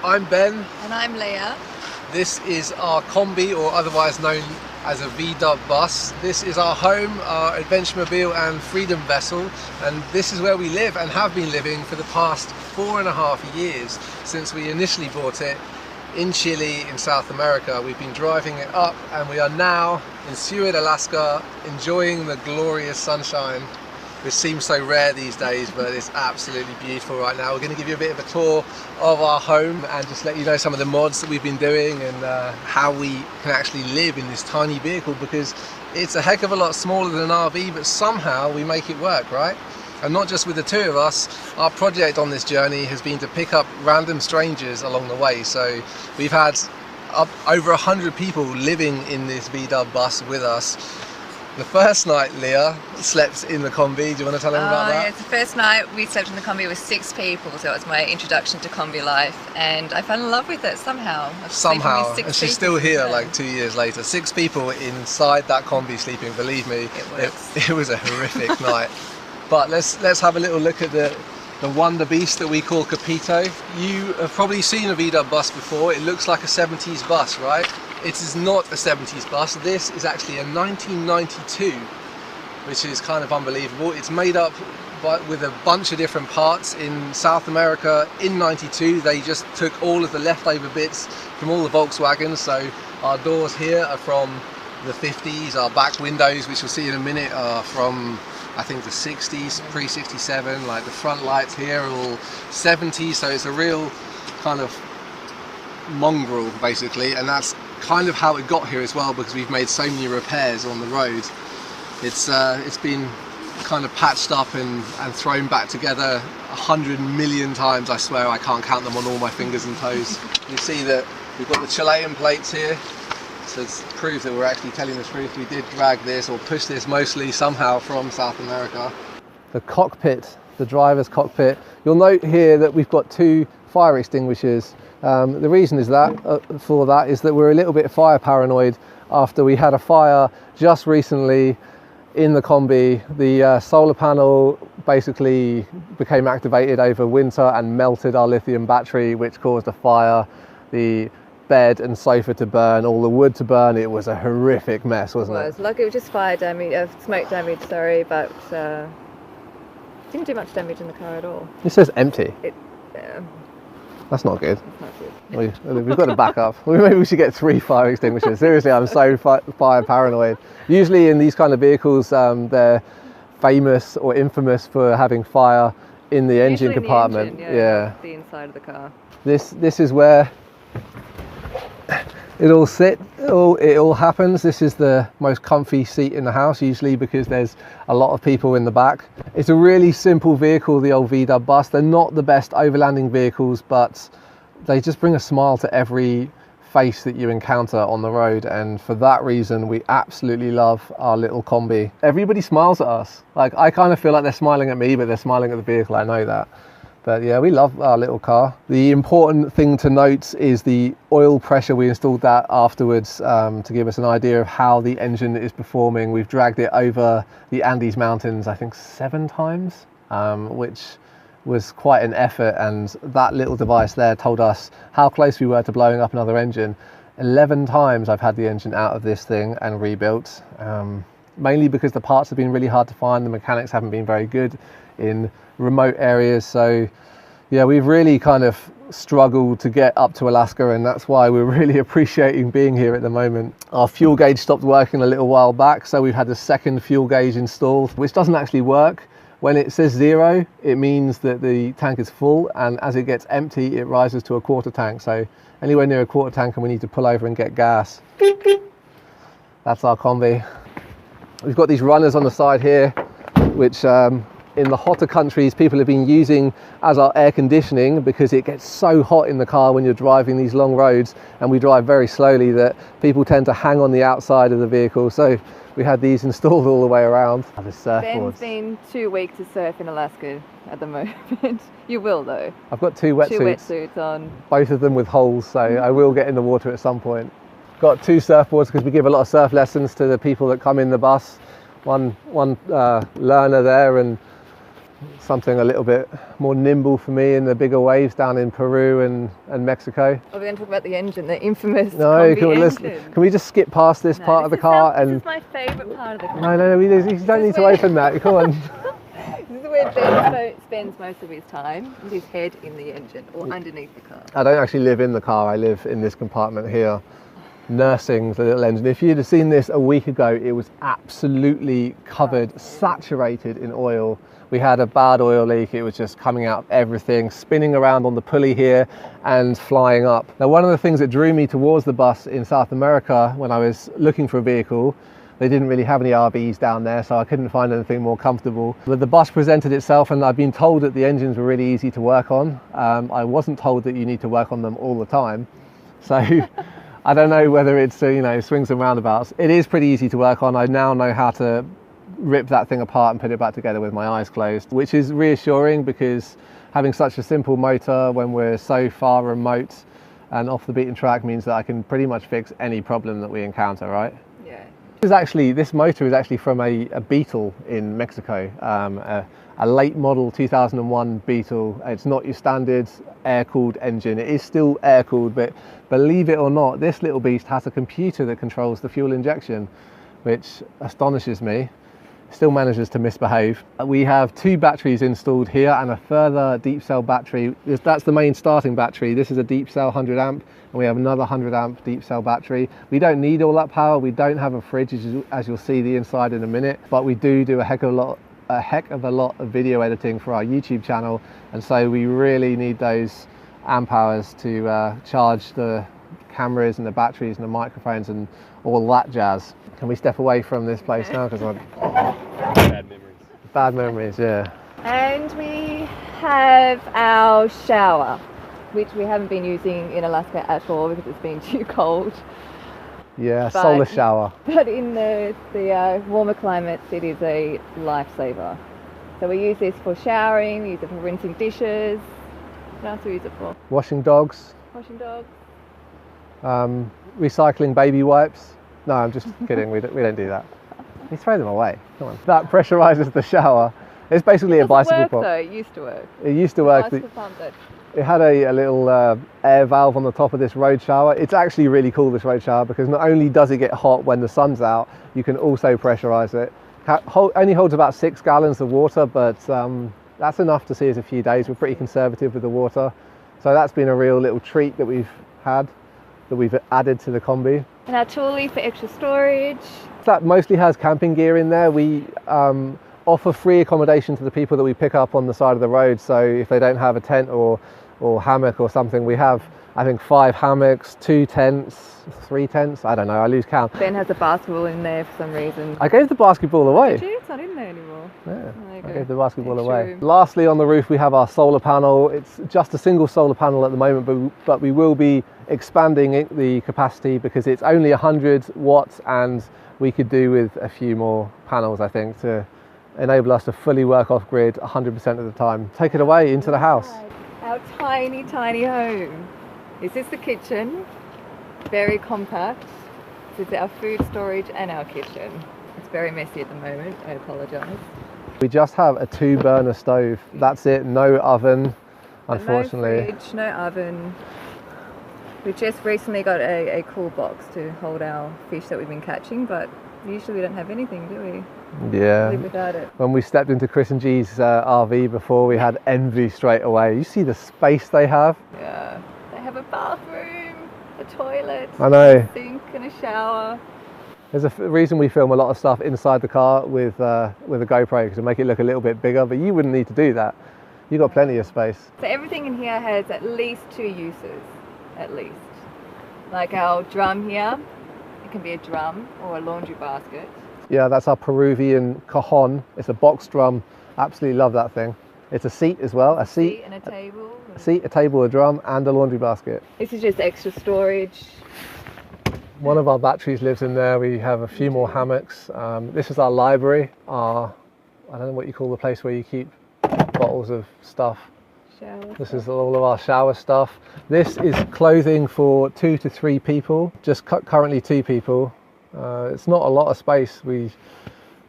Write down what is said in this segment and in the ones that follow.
I'm Ben. And I'm Leah. This is our Kombi, or otherwise known as a VW bus. This is our home, our adventure-mobile and freedom vessel, and this is where we live and have been living for the past 4.5 years since we initially bought it in Chile in South America. We've been driving it up and we are now in Seward, Alaska, enjoying the glorious sunshine, which seems so rare these days, but it's absolutely beautiful right now. We're going to give you a bit of a tour of our home and just let you know some of the mods that we've been doing and how we can actually live in this tiny vehicle, because it's a heck of a lot smaller than an RV, but somehow we make it work, right? And not just with the two of us. Our project on this journey has been to pick up random strangers along the way. So we've had over 100 people living in this VW bus with us. The first night, Leah slept in the Kombi. Do you want to tell them about that? Yes, the first night we slept in the Kombi with 6 people, so it was my introduction to Kombi Life, and I fell in love with it somehow. Somehow, and she's still here like 2 years later. 6 people inside that Kombi sleeping. Believe me, it was a horrific night. But let's have a little look at the wonder beast that we call Capito. You have probably seen a VW bus before. It looks like a 70s bus, right? It is not a 70s bus. This is actually a 1992, which is kind of unbelievable. It's made up with a bunch of different parts. In South America in 92, they just took all of the leftover bits from all the Volkswagens. So our doors here are from the 50s, our back windows, which you'll see in a minute, are from I think the 60s, pre-67, like the front lights here are all 70s, so it's a real kind of mongrel basically, and that's kind of how it got here as well, because we've made so many repairs on the road. It's been kind of patched up and thrown back together 100 million times, I swear. I can't count them on all my fingers and toes. You see that we've got the Chilean plates here, so it's proof that we're actually telling the truth. We did drag this, or push this mostly somehow from South America. The cockpit, the driver's cockpit. You'll note here that we've got 2 fire extinguishers. The reason is for that is that we're a little bit fire paranoid after we had a fire just recently in the Kombi. The solar panel basically became activated over winter and melted our lithium battery, which caused a fire. The bed and sofa to burn, all the wood to burn. It was a horrific mess, wasn't it? It was lucky. It was just fire damage, smoke damage, sorry, but didn't do much damage in the car at all. It says empty. That's not good. It's not good. We've got to back up. Maybe we should get 3 fire extinguishers. Seriously, I'm so fire paranoid. Usually in these kind of vehicles, they're famous or infamous for having fire in the engine compartment. The inside of the car. This is where it all happens. This is the most comfy seat in the house, usually, because there's a lot of people in the back. It's a really simple vehicle, the old VW bus. They're not the best overlanding vehicles, but they just bring a smile to every face that you encounter on the road, and for that reason we absolutely love our little Kombi. Everybody smiles at us. Like, I kind of feel like they're smiling at me, but they're smiling at the vehicle, I know that. But yeah, we love our little car. The important thing to note is the oil pressure. We installed that afterwards to give us an idea of how the engine is performing. We've dragged it over the Andes Mountains, I think 7 times, which was quite an effort. And that little device there told us how close we were to blowing up another engine. 11 times I've had the engine out of this thing and rebuilt, mainly because the parts have been really hard to find. The mechanics haven't been very good in remote areas, so yeah, we've really kind of struggled to get up to Alaska, and that's why we're really appreciating being here at the moment. Our fuel gauge stopped working a little while back, so we've had the second fuel gauge installed, which doesn't actually work. When it says 0, it means that the tank is full, and as it gets empty it rises to a quarter tank. So anywhere near a quarter tank and we need to pull over and get gas. That's our Kombi. We've got these runners on the side here, which in the hotter countries people have been using as our air conditioning, because it gets so hot in the car when you're driving these long roads, and we drive very slowly, that people tend to hang on the outside of the vehicle. So we had these installed all the way around. Ben's been too weak to surf in Alaska at the moment. You will though. I've got 2 wetsuits on. Both of them with holes, so I will get in the water at some point. Got 2 surfboards because we give a lot of surf lessons to the people that come in the bus. One learner there, and something a little bit more nimble for me in the bigger waves down in Peru and Mexico. Are we going to talk about the engine, the infamous No, Kombi can we just skip past this part of the car? This is my favourite part of the car. No, you don't need to open that. Come on. This is where Ben spends most of his time, with his head in the engine or underneath the car. I don't actually live in the car, I live in this compartment here, nursing the little engine. If you'd have seen this a week ago, it was absolutely covered, saturated in oil. We had a bad oil leak, it was just coming out of everything, spinning around on the pulley here and flying up. Now, one of the things that drew me towards the bus in South America when I was looking for a vehicle, they didn't really have any RVs down there, so I couldn't find anything more comfortable. But the bus presented itself, and I've been told that the engines were really easy to work on. I wasn't told that you need to work on them all the time. So I don't know whether it's, swings and roundabouts. It is pretty easy to work on. I now know how to rip that thing apart and put it back together with my eyes closed, which is reassuring because having such a simple motor when we're so far remote and off the beaten track means that I can pretty much fix any problem that we encounter, right? Yeah. This motor is actually from a Beetle in Mexico, a late model 2001 Beetle. It's not your standard air-cooled engine. It is still air-cooled, but believe it or not, this little beast has a computer that controls the fuel injection, which astonishes me. Still manages to misbehave. We have 2 batteries installed here and a further deep cell battery. That's the main starting battery. This is a deep cell 100 amp, and we have another 100 amp deep cell battery. We don't need all that power. We don't have a fridge, as you'll see the inside in a minute, but we do a heck of a lot of video editing for our YouTube channel, and so we really need those amp hours to charge the cameras and the batteries and the microphones and all that jazz. Can we step away from this place now? Because bad memories. Bad memories, yeah. And we have our shower, which we haven't been using in Alaska at all because it's been too cold. Yeah, solar shower. But in the warmer climates, it is a lifesaver. So we use this for showering, we use it for rinsing dishes. What else do we use it for? Washing dogs. Washing dogs. Recycling baby wipes. No, I'm just kidding. We don't do that. You throw them away. Come on. That pressurizes the shower. It's basically a bicycle pump. It used to work. It used to work. Bicycle pump that. It had a little air valve on the top of this road shower. It's actually really cool, this road shower, because not only does it get hot when the sun's out, you can also pressurize it. Only holds about 6 gallons of water, but that's enough to see us a few days. We're pretty conservative with the water. So that's been a real little treat that we've had, that we've added to the Kombi. And our trolley for extra storage. That mostly has camping gear in there. We offer free accommodation to the people that we pick up on the side of the road. So if they don't have a tent or hammock or something, we have, I think, 5 hammocks, 2 tents, 3 tents. I don't know, I lose count. Ben has a basketball in there for some reason. I gave the basketball away. Did you? It's not in there anymore. Yeah, I gave the basketball Extra away. room. Lastly, on the roof, we have our solar panel. It's just a single solar panel at the moment, but we will be expanding the capacity because it's only 100 watts and we could do with a few more panels, I think, to enable us to fully work off grid 100% of the time. Take it away into the house. Our tiny, tiny home. This is the kitchen, very compact. This is our food storage and our kitchen. It's very messy at the moment, I apologise. We just have a 2-burner stove. That's it, no oven, unfortunately. No fridge, no oven. We just recently got a cool box to hold our fish that we've been catching, but usually we don't have anything, do we? Yeah. Live without it. When we stepped into Chris and G's RV before, we had envy straight away. You see the space they have? Yeah. They have a bathroom, a toilet, I know. a sink and a shower. There's a reason we film a lot of stuff inside the car with a GoPro, because to make it look a little bit bigger, but you wouldn't need to do that. You've got plenty of space. So everything in here has at least 2 uses, at least. Like our drum here, it can be a drum or a laundry basket. Yeah, that's our Peruvian cajon. It's a box drum. Absolutely love that thing. It's a seat as well. A seat and a table. A seat, a table, a drum, and a laundry basket. This is just extra storage. One of our batteries lives in there. We have a few more hammocks. This is our library. I don't know what you call the place where you keep bottles of stuff. This is all of our shower stuff. This is clothing for 2 to 3 people. Just currently 2 people. It's not a lot of space. We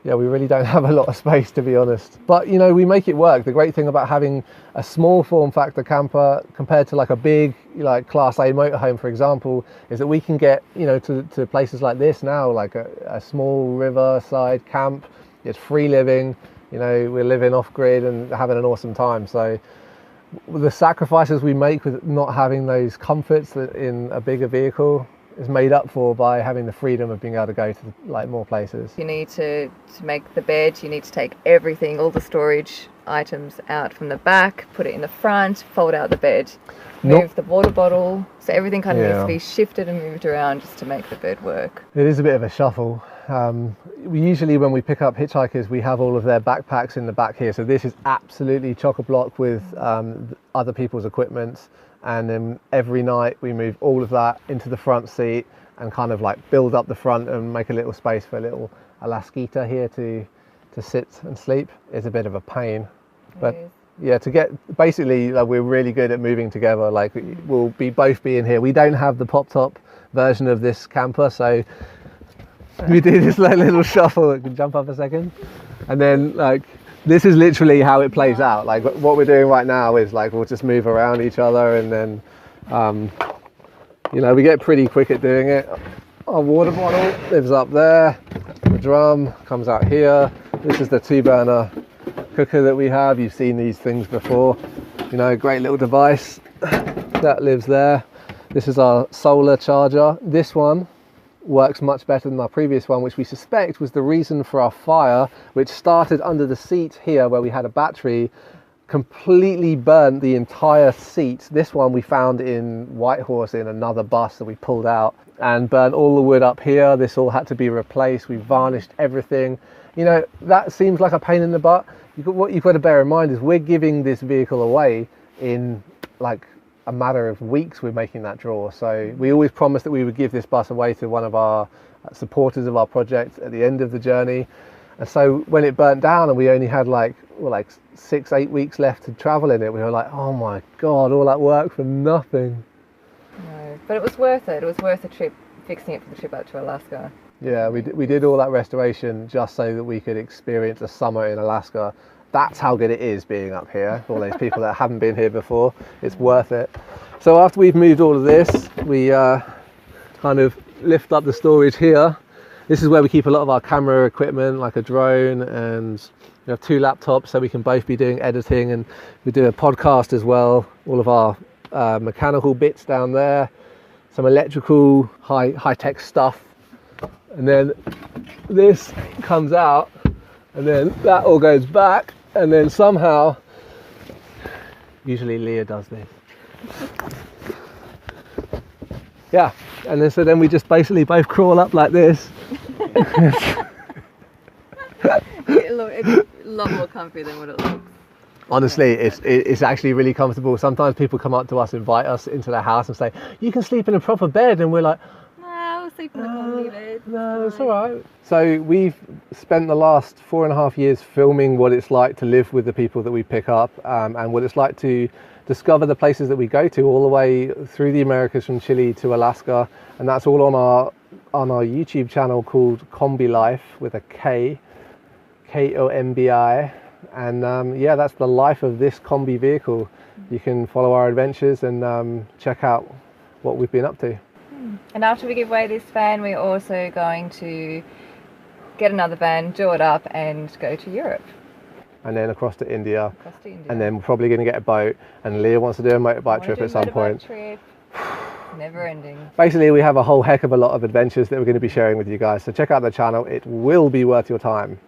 Yeah, we really don't have a lot of space, to be honest. But, you know, we make it work. The great thing about having a small form factor camper compared to like a big, like Class A motorhome, for example, is that we can get, you know, to places like this now, like a small riverside camp. It's free living, you know, we're living off grid and having an awesome time. So the sacrifices we make with not having those comforts that in a bigger vehicle is made up for by having the freedom of being able to go to like more places. You need to make the bed, you need to take everything, all the storage items out from the back, put it in the front, fold out the bed, move the water bottle, so everything kind of needs to be shifted and moved around just to make the bed work. It is a bit of a shuffle. We usually, when we pick up hitchhikers, we have all of their backpacks in the back here, so this is absolutely chock-a-block with other people's equipment. And then every night we move all of that into the front seat and kind of like build up the front and make a little space for a little Alaskita here to sit and sleep. Is a bit of a pain, but yeah, to get basically like, we're really good at moving together. Like we'll both be in here. We don't have the pop top version of this camper, so we do this like little shuffle. Can jump up a second, and then like. This is literally how it plays out. Like what we're doing right now is like we'll just move around each other, and then you know, we get pretty quick at doing it. Our water bottle lives up there, the drum comes out here. This is the 2-burner cooker that we have. You've seen these things before, you know, great little device that lives there. This is our solar charger. This one works much better than our previous one, which we suspect was the reason for our fire, which started under the seat here where we had a battery, completely burnt the entire seat. This one we found in Whitehorse in another bus that we pulled out, and burnt all the wood up here. This all had to be replaced. We varnished everything. You know, that seems like a pain in the butt. What you've got to bear in mind is we're giving this vehicle away in like a matter of weeks. We're making that draw, so we always promised that we would give this bus away to one of our supporters of our project at the end of the journey. And so when it burnt down and we only had like 6-8 weeks left to travel in it, we were like, oh my god, all that work for nothing. No, but it was worth it. It was worth the trip, fixing it for the trip out to Alaska. Yeah, we did all that restoration just so that we could experience a summer in Alaska. That's how good it is being up here. All those people that haven't been here before, it's worth it. So after we've moved all of this, we kind of lift up the storage here. This is where we keep a lot of our camera equipment, like a drone, and we have 2 laptops so we can both be doing editing, and we do a podcast as well. All of our mechanical bits down there, some electrical high-tech stuff, and then this comes out, and then that all goes back. And then somehow, usually Leah does this. Yeah, and then so then we just basically both crawl up like this. It's a lot more comfy than what it looks. Honestly, it's actually really comfortable. Sometimes people come up to us, invite us into their house and say, you can sleep in a proper bed, and we're like, I'll sleep in the Kombi bed. No, it's all right. So we've spent the last 4.5 years filming what it's like to live with the people that we pick up, and what it's like to discover the places that we go to all the way through the Americas, from Chile to Alaska. And that's all on our YouTube channel called Kombi Life, with a K, Kombi. And yeah, that's the life of this Kombi vehicle. You can follow our adventures and check out what we've been up to. And after we give away this van, we're also going to get another van, do it up, and go to Europe. And then across to India. And then we're probably going to get a boat. And Leah wants to do a motorbike trip at some point. Never ending. Basically, we have a whole heck of a lot of adventures that we're going to be sharing with you guys. So check out the channel. It will be worth your time.